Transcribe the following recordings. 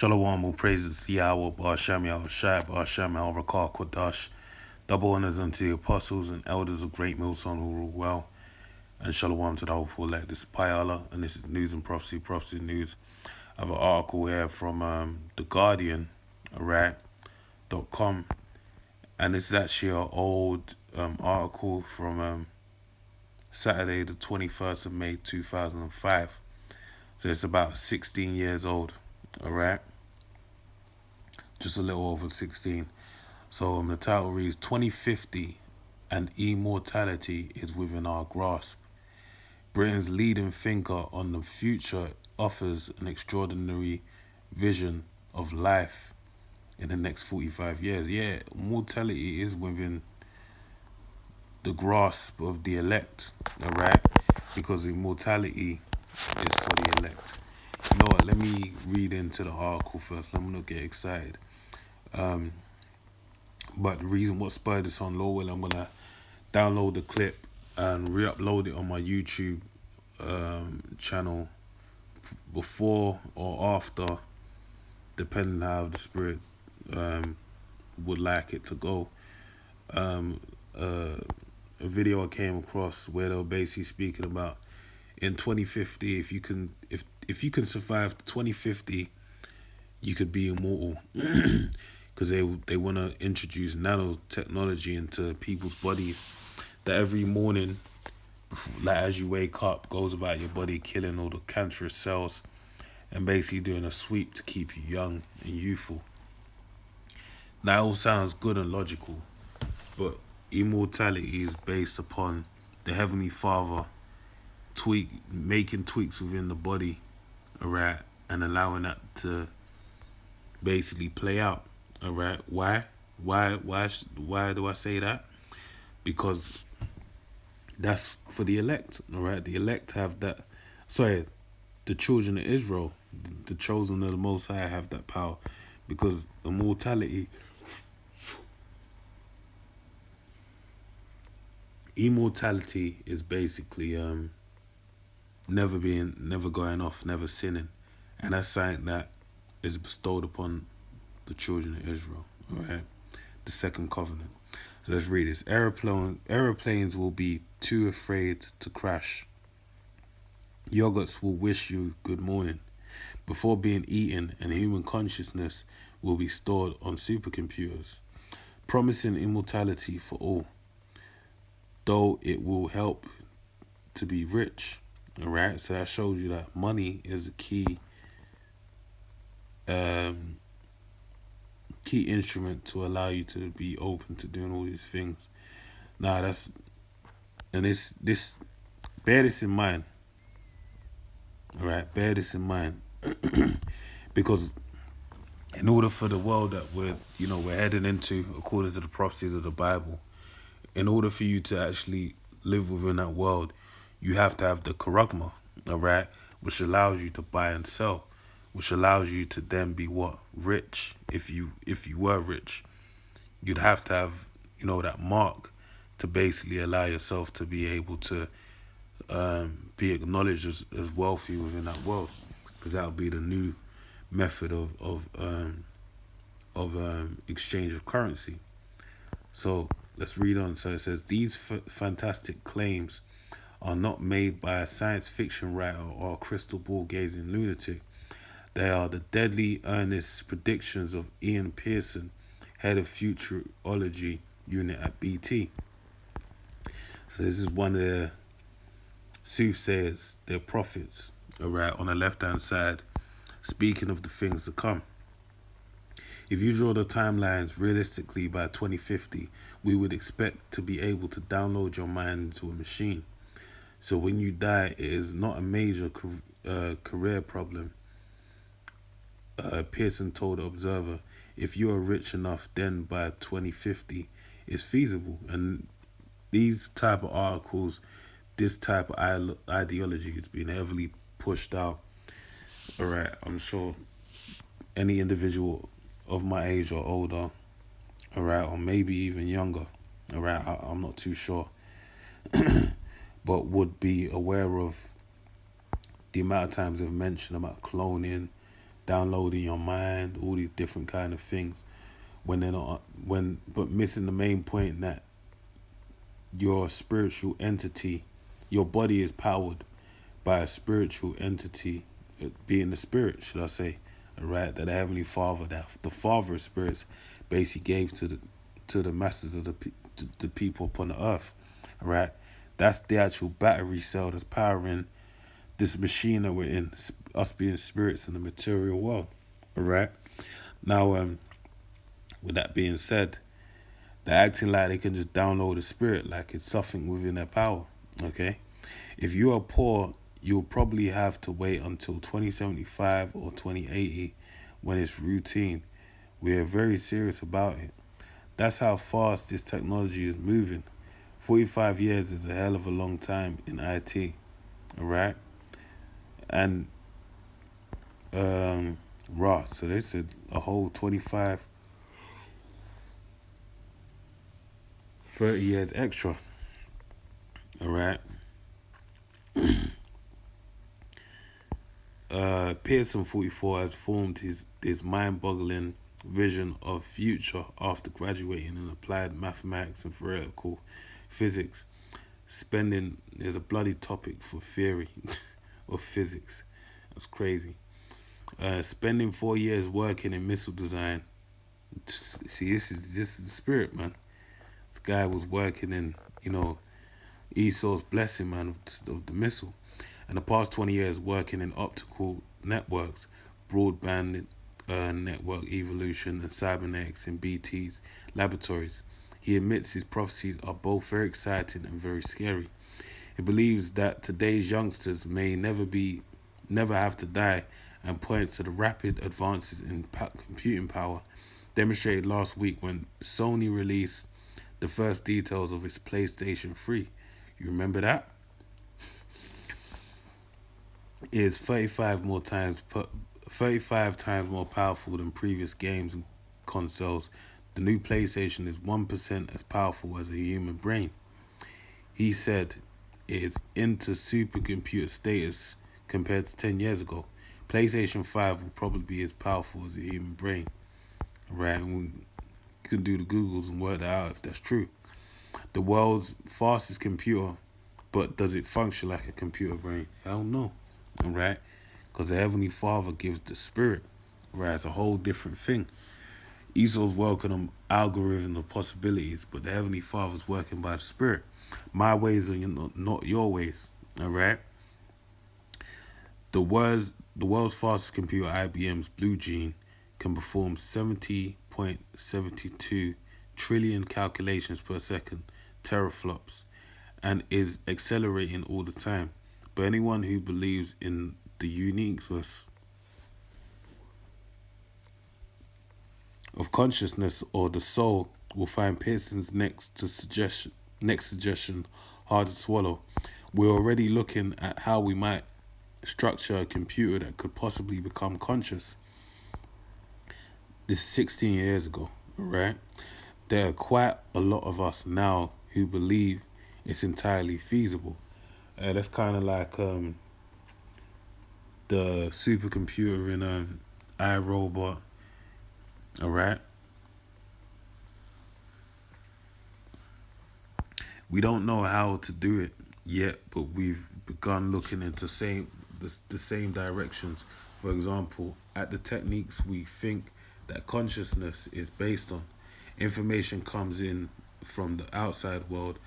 Shalom, all praises to Yahweh, Ba'ashem Yahushai, Ba'ashem Al-Rakah Kodash. Double honors unto the apostles and elders of Great Millstone who rule well. And shalom to the hopeful elect. This is Payala, and this is News and Prophecy News. I have an article here from The Guardian, .com. And this is actually an old article from Saturday, the 21st of May, 2005. So it's about 16 years old, alright? Just a little over 16. So the title reads, 2050 and immortality is within our grasp. Britain's leading thinker on the future offers an extraordinary vision of life in the next 45 years. Yeah, mortality is within the grasp of the elect, alright? Because immortality is for the elect. You know what, let me read into the article first. I'm going to get excited. But the reason what spurred this on, Lowell, I'm going to download the clip and re-upload it on my YouTube channel before or after, depending how the Spirit would like it to go. A video I came across where they were basically speaking about in 2050, if you can survive 2050, you could be immortal. Because they want to introduce nanotechnology into people's bodies, that every morning, like as you wake up, goes about your body killing all the cancerous cells and basically doing a sweep to keep you young and youthful. Now it all sounds good and logical, but immortality is based upon the Heavenly Father making tweaks within the body, alright, and allowing that to basically play out. All right. Why do I say that? Because that's for the elect. All right. The elect have that. Sorry, the children of Israel, the chosen of the Most High, have that power, because immortality is basically never going off, never sinning, and that's something that is bestowed upon the children of Israel, alright? The second covenant. So let's read this. Aeroplanes will be too afraid to crash. Yogurts will wish you good morning before being eaten, and human consciousness will be stored on supercomputers, promising immortality for all, though it will help to be rich, alright? So that shows you that money is a key instrument to allow you to be open to doing all these things. Now this bear this in mind. Alright, bear this in mind. Because in order for the world that we're heading into, according to the prophecies of the Bible, in order for you to actually live within that world, you have to have the charagma, alright, which allows you to buy and sell, which allows you to then be what? Rich. If you were rich, you'd have to have, that mark to basically allow yourself to be able to be acknowledged as wealthy within that world, because that would be the new method of exchange of currency. So let's read on. So it says, these fantastic claims are not made by a science fiction writer or a crystal ball gazing lunatic. They are the deadly earnest predictions of Ian Pearson, head of futurology unit at BT. So this is one of their soothsayers, their prophets, alright, on the left-hand side, speaking of the things to come. If you draw the timelines realistically, by 2050, we would expect to be able to download your mind into a machine. So when you die, it is not a major career problem. Pearson told the Observer, if you are rich enough, then by 2050 it's feasible. And these type of articles, this type of ideology has been heavily pushed out. All right, I'm sure any individual of my age or older, all right, or maybe even younger, all right, I'm not too sure, but would be aware of the amount of times they've mentioned about cloning, downloading your mind, all these different kind of things. When they're not, but missing the main point that your spiritual entity, your body is powered by a spiritual entity, being the spirit, should I say, right? That the Heavenly Father, that the Father of spirits, basically gave to the masses of the people upon the earth, right? That's the actual battery cell that's powering this machine that we're in, us being spirits in the material world, all right? Now, with that being said, they're acting like they can just download a spirit like it's something within their power, okay? If you are poor, you'll probably have to wait until 2075 or 2080 when it's routine. We are very serious about it. That's how fast this technology is moving. 45 years is a hell of a long time in IT, all right? And, raw, so they said a whole 25, 30 years extra, all right? Pearson 44 has formed his mind-boggling vision of future after graduating in applied mathematics and theoretical physics. Spending is a bloody topic for theory of physics. That's crazy. Spending 4 years working in missile design. See, this is the spirit, man. This guy was working in, Esau's blessing, man, of the missile. And the past 20 years working in optical networks, broadband network evolution, and cybernetics in BT's laboratories. He admits his prophecies are both very exciting and very scary. He believes that today's youngsters may never have to die, and points to the rapid advances in computing power demonstrated last week when Sony released the first details of its PlayStation 3. You remember that? It is 35 times more powerful than previous games and consoles. The new PlayStation is 1% as powerful as a human brain. He said it is into supercomputer status compared to 10 years ago. PlayStation 5 will probably be as powerful as a human brain. Right? And we can do the Googles and work that out if that's true. The world's fastest computer, but does it function like a computer brain? Hell no. Right? Because the Heavenly Father gives the spirit. Right? It's a whole different thing. Esau's working on algorithm of possibilities, but the Heavenly Father's working by the Spirit. My ways are not your ways. All right. The world's fastest computer, IBM's Blue Gene, can perform 70.72 trillion calculations per second, teraflops, and is accelerating all the time. But anyone who believes in the uniqueness of consciousness or the soul will find Pearson's next suggestion hard to swallow. We're already looking at how we might structure a computer that could possibly become conscious. This is 16 years ago, right? There are quite a lot of us now who believe it's entirely feasible. That's kind of like the supercomputer in iRobot. All right. We don't know how to do it yet, but we've begun looking into the same directions. For example, at the techniques we think that consciousness is based on. Information comes in from the outside world,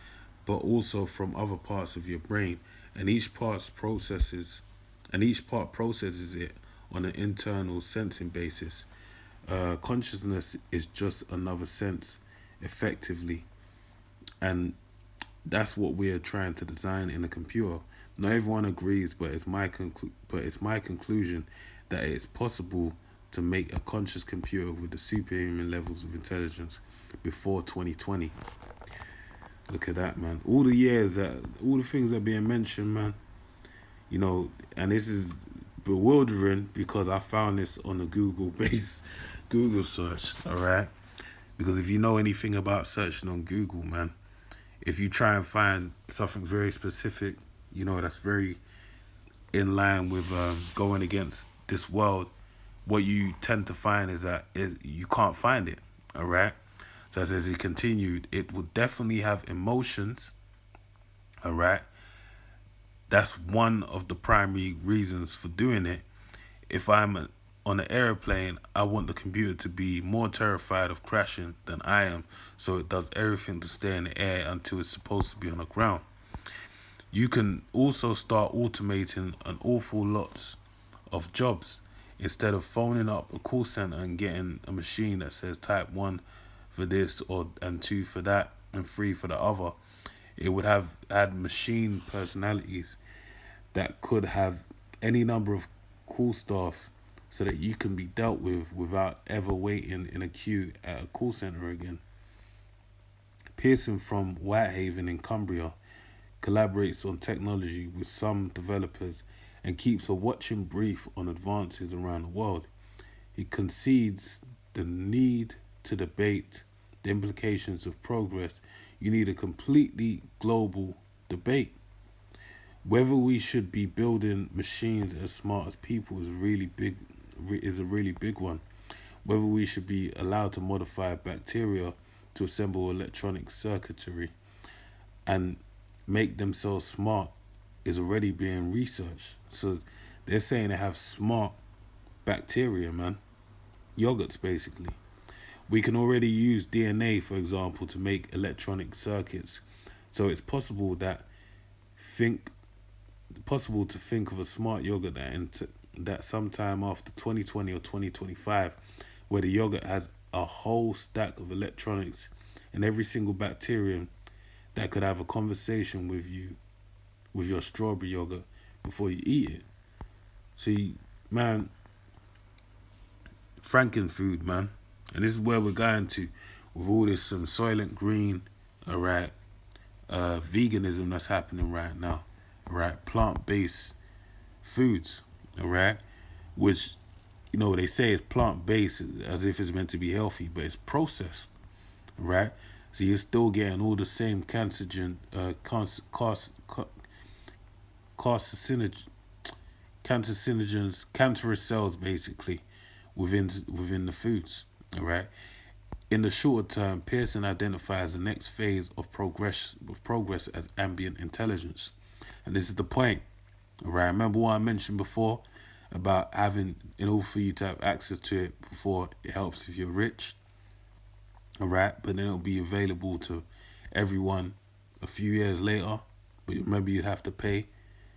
but also from other parts of your brain, and each part processes it on an internal sensing basis. Consciousness is just another sense, effectively, and that's what we're trying to design in a computer. Not everyone agrees, but it's my conclusion that it's possible to make a conscious computer with the superhuman levels of intelligence before 2020. Look at that, man. All the things that are being mentioned, man. And this is bewildering because I found this on a Google search, all right? Because if you know anything about searching on Google, man, if you try and find something very specific, that's very in line with going against this world, what you tend to find is that you can't find it. All right. So as he continued, it will definitely have emotions. All right. That's one of the primary reasons for doing it. If on an airplane, I want the computer to be more terrified of crashing than I am, so it does everything to stay in the air until it's supposed to be on the ground. You can also start automating an awful lots of jobs instead of phoning up a call center and getting a machine that says type 1 for this or and 2 for that and 3 for the other. It would have had machine personalities that could have any number of call staff so that you can be dealt with without ever waiting in a queue at a call center again. Pearson from Whitehaven in Cumbria collaborates on technology with some developers and keeps a watching brief on advances around the world. He concedes the need to debate the implications of progress. You need a completely global debate. Whether we should be building machines as smart as people is a really big one. Whether we should be allowed to modify bacteria to assemble electronic circuitry and make themselves smart is already being researched. So they're saying they have smart bacteria, man. Yogurts, basically. We can already use DNA, for example, to make electronic circuits. So it's think possible to think of a smart yogurt that sometime after 2020 or 2025, where the yogurt has a whole stack of electronics and every single bacterium that could have a conversation with you with your strawberry yogurt before you eat it. See, man, Frankenfood, man. And this is where we're going to with all this some Soylent Green, all right, veganism that's happening right now, all right, plant-based foods, all right, which, they say it's plant-based as if it's meant to be healthy, but it's processed, all right? So you're still getting all the same cancerous cells basically within the foods. All right. In the shorter term, Pearson identifies the next phase of progress as ambient intelligence, and this is the point. All right. Remember what I mentioned before about having, in order for you to have access to it before, it helps if you're rich. All right, but then it'll be available to everyone a few years later. But remember, you'd have to pay.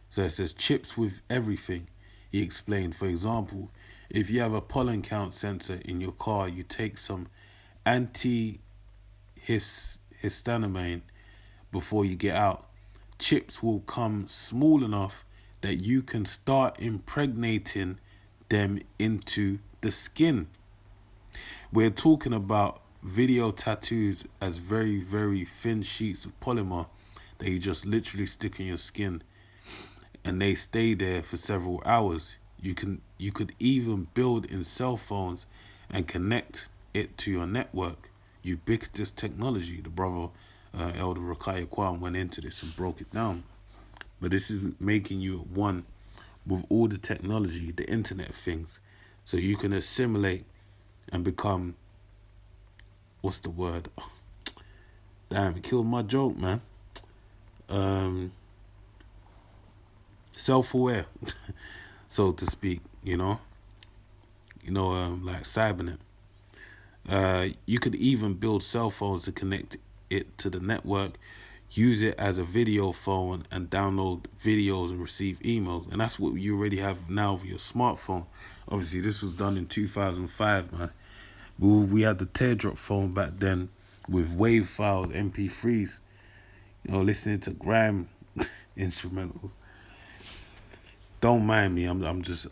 So it says chips with everything. He explained, for example, if you have a pollen count sensor in your car, you take some antihistamine before you get out. Chips will come small enough that you can start impregnating them into the skin. We're talking about video tattoos as very, very thin sheets of polymer that you just literally stick in your skin and they stay there for several hours. You could even build in cell phones and connect it to your network. Ubiquitous technology. The brother Elder Rakaya Kwan went into this and broke it down. But this is making you one with all the technology, the internet of things. So you can assimilate and become, what's the word? Damn, it killed my joke, man. Self-aware, so to speak, like Cybernet. You could even build cell phones to connect it to the network, use it as a video phone and download videos and receive emails. And that's what you already have now with your smartphone. Obviously, this was done in 2005, man. We had the teardrop phone back then with WAV files, MP3s, listening to grime instrumentals. Don't mind me. I'm just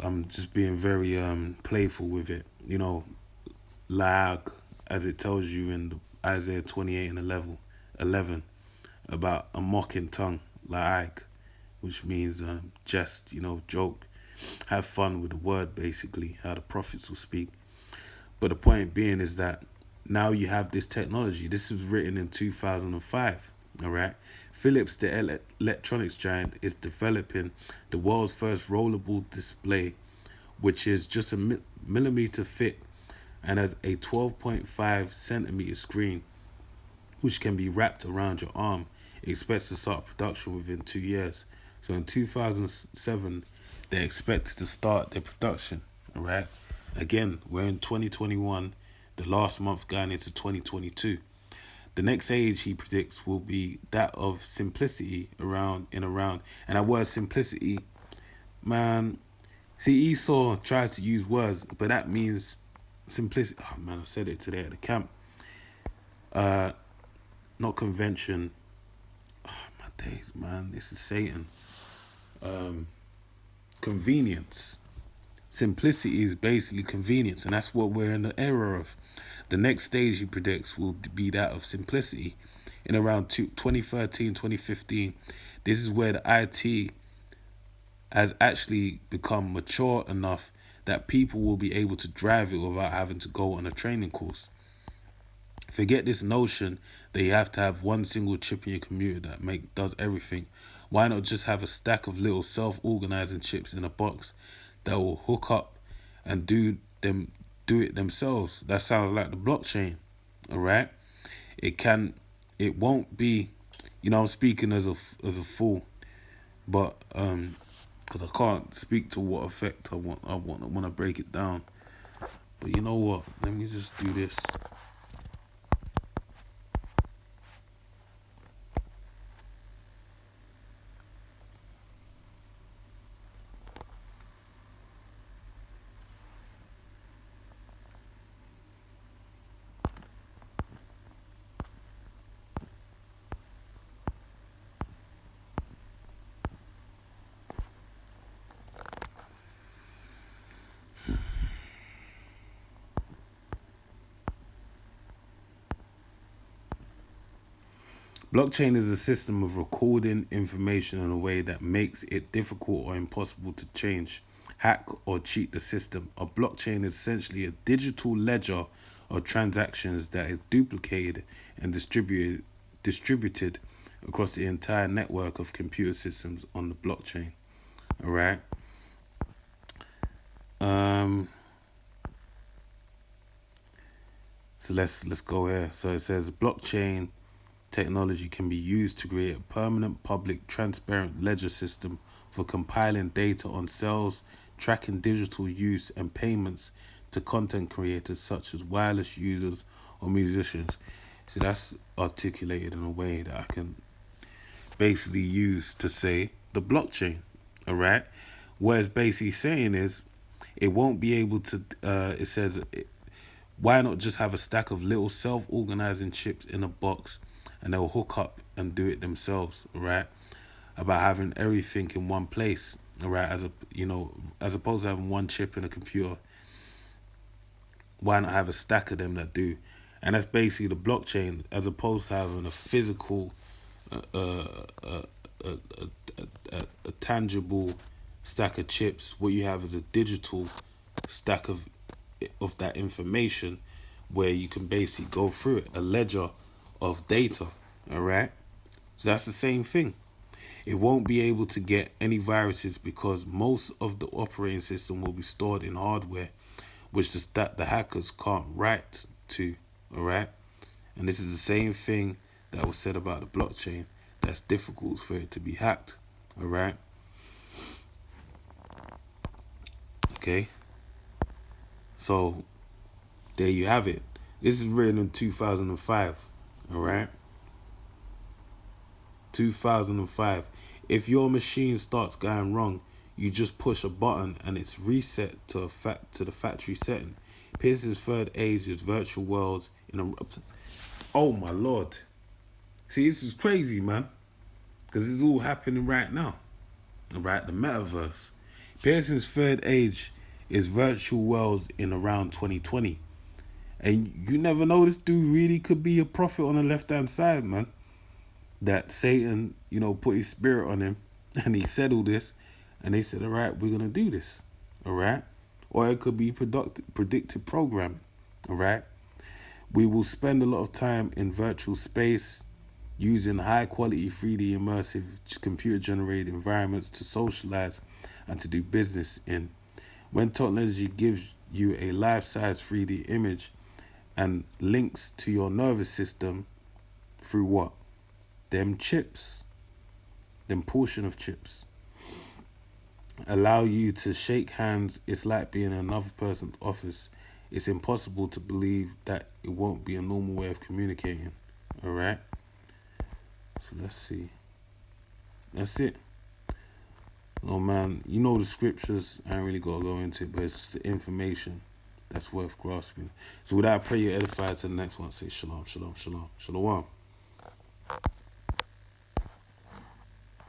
being very playful with it. Like as it tells you in the Isaiah 28 and 11 about a mocking tongue, like, which means jest, joke, have fun with the word, basically, how the prophets will speak. But the point being is that now you have this technology. This was written in 2005, all right? Philips, the electronics giant, is developing the world's first rollable display which is just a millimeter thick and has a 12.5 centimeter screen, which can be wrapped around your arm. It expects to start production within 2 years. So in 2007, they expected to start their production. All right. Again, we're in 2021, the last month going into 2022. The next age he predicts will be that of simplicity around. And that word simplicity, man, see, Esau tries to use words, but that means simplicity. Oh man, I said it today at the camp. Not convention. Oh, my days, man. This is Satan. Convenience. Simplicity is basically convenience, and that's what we're in the era of. The next stage he predicts will be that of simplicity. In around 2013, 2015, this is where the IT has actually become mature enough that people will be able to drive it without having to go on a training course. Forget this notion that you have to have one single chip in your computer that does everything. Why not just have a stack of little self-organizing chips in a box that will hook up and do it themselves? That sounds like the blockchain. All right. It won't be. I'm speaking as a fool, but because I can't speak to what effect I want to break it down. But you know what? Let me just do this. Blockchain is a system of recording information in a way that makes it difficult or impossible to change, hack, or cheat the system. A blockchain is essentially a digital ledger of transactions that is duplicated and distributed across the entire network of computer systems on the blockchain. All right. Um. So let's go here. So it says blockchain technology can be used to create a permanent, public, transparent ledger system for compiling data on sales, tracking digital use, and payments to content creators such as wireless users or musicians. So that's articulated in a way that I can basically use to say the blockchain. All right. What it's basically saying is it won't be able to, it says, why not just have a stack of little self-organizing chips in a box and they'll hook up and do it themselves, right? About having everything in one place, right? As opposed to having one chip in a computer, why not have a stack of them that do? And that's basically the blockchain, as opposed to having a physical, a tangible stack of chips. What you have is a digital stack of that information, where you can basically go through it, a ledger of data. All right, so that's the same thing. It won't be able to get any viruses because most of the operating system will be stored in hardware, which the hackers can't write to. All right, and this is the same thing that was said about the blockchain. That's difficult for it to be hacked. All right. Okay. So there you have it. This is written in 2005. All right. 2005. If your machine starts going wrong, you just push a button and it's reset to the factory setting. Pearson's third age is virtual worlds in a. Oh my lord! See, this is crazy, man, because it's all happening right now. All right, the metaverse. Pearson's third age is virtual worlds in around 2020, and you never know, this dude really could be a prophet on the left hand side, man. That Satan, put his spirit on him and he said all this, and they said, all right, we're going to do this. All right. Or it could be predictive programming. All right. We will spend a lot of time in virtual space using high quality 3D immersive computer generated environments to socialize and to do business in. When technology gives you a life-size 3D image and links to your nervous system through what? Them chips, them portion of chips, allow you to shake hands. It's like being in another person's office. It's impossible to believe that it won't be a normal way of communicating. All right. So let's see. That's it. Oh man, you know the scriptures. I ain't really gotta go into it, but it's just the information that's worth grasping. So with that, I pray you're edified to the next one. Say shalom, shalom, shalom, shalom.